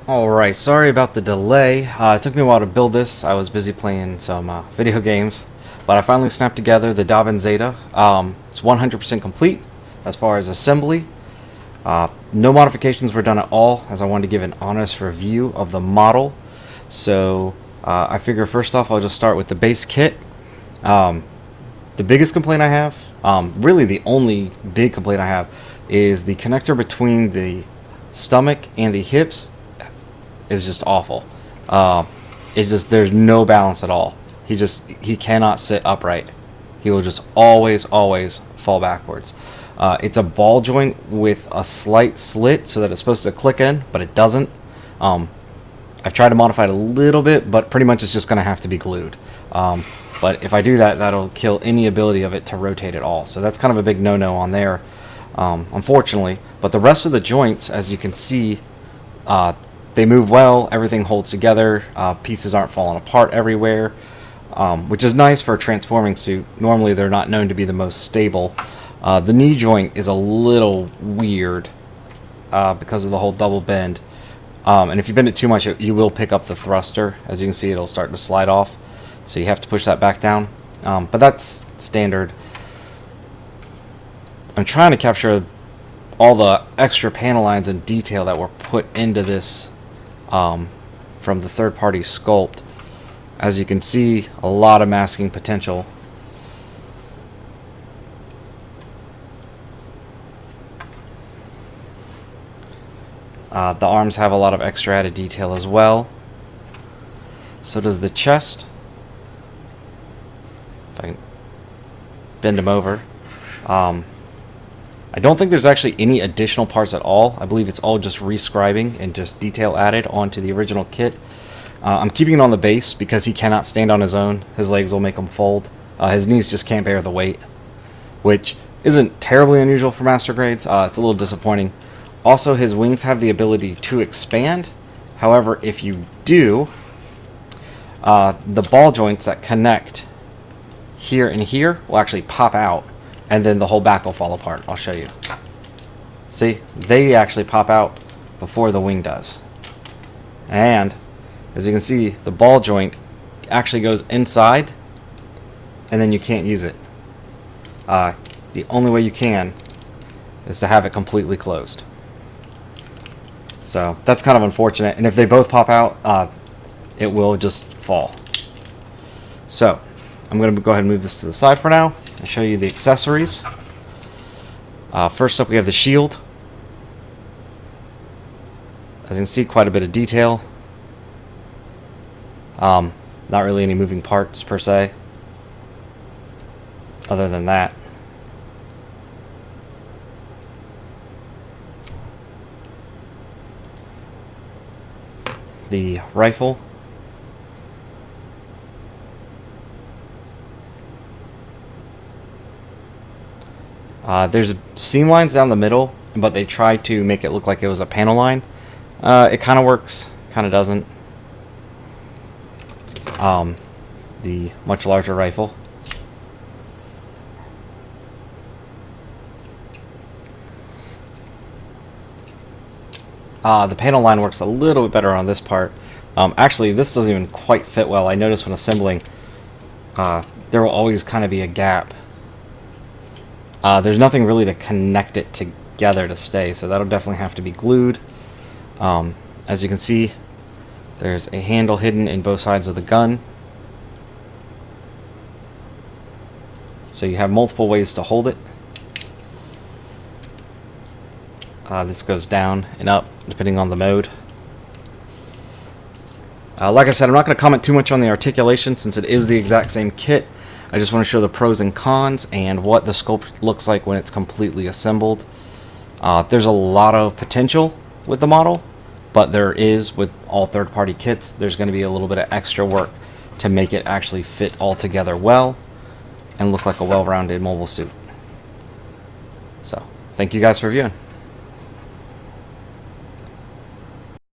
Alright, sorry about the delay. It took me a while to build this. I was busy playing some video games. But I finally snapped together the Daban Zeta. It's 100% complete as far as assembly. No modifications were done at all, as I wanted to give an honest review of the model. So I figure first off I'll just start with the base kit. The biggest complaint I have, really the only big complaint I have, is the connector between the stomach and the hips is just awful. There's no balance at all. He cannot sit upright. He will just always fall backwards. It's a ball joint with a slight slit so that it's supposed to click in, but it doesn't. I've tried to modify it a little bit, but pretty much it's just going to have to be glued. But if I do that, that'll kill any ability of it to rotate at all. So that's kind of a big no-no on there, unfortunately. But the rest of the joints, as you can see, they move well, everything holds together, pieces aren't falling apart everywhere, which is nice for a transforming suit. Normally they're not known to be the most stable. The knee joint is a little weird because of the whole double bend. And if you bend it too much, you will pick up the thruster. As you can see, it'll start to slide off. So you have to push that back down. But that's standard. I'm trying to capture all the extra panel lines and detail that were put into this from the third-party sculpt. As you can see, a lot of masking potential. The arms have a lot of extra added detail as well. So does the chest. If I can bend them over. I don't think there's actually any additional parts at all. I believe it's all just rescribing and just detail added onto the original kit. I'm keeping it on the base because he cannot stand on his own. His legs will make him fold. His knees just can't bear the weight, which isn't terribly unusual for master grades. It's a little disappointing. Also, his wings have the ability to expand. However, if you do, the ball joints that connect here and here will actually pop out, and then the whole back will fall apart. I'll show you. See, they actually pop out before the wing does. And as you can see, the ball joint actually goes inside, and then you can't use it. The only way you can is to have it completely closed. So that's kind of unfortunate. And if they both pop out, it will just fall. So I'm going to go ahead and move this to the side for now and show you the accessories. First up, we have the shield. As you can see, quite a bit of detail. Not really any moving parts per se, other than that. The rifle. There's seam lines down the middle, but they tried to make it look like it was a panel line. It kind of works, kind of doesn't. The much larger rifle. The panel line works a little bit better on this part. Actually, this doesn't even quite fit well. I noticed when assembling, there will always kind of be a gap. There's nothing really to connect it together to stay, so that'll definitely have to be glued. As you can see, there's a handle hidden in both sides of the gun. So you have multiple ways to hold it. This goes down and up, depending on the mode. Like I said, I'm not going to comment too much on the articulation since it is the exact same kit. I just want to show the pros and cons and what the sculpt looks like when it's completely assembled. There's a lot of potential with the model, but there is with all third-party kits. There's going to be a little bit of extra work to make it actually fit all together well and look like a well-rounded mobile suit. So, thank you guys for viewing.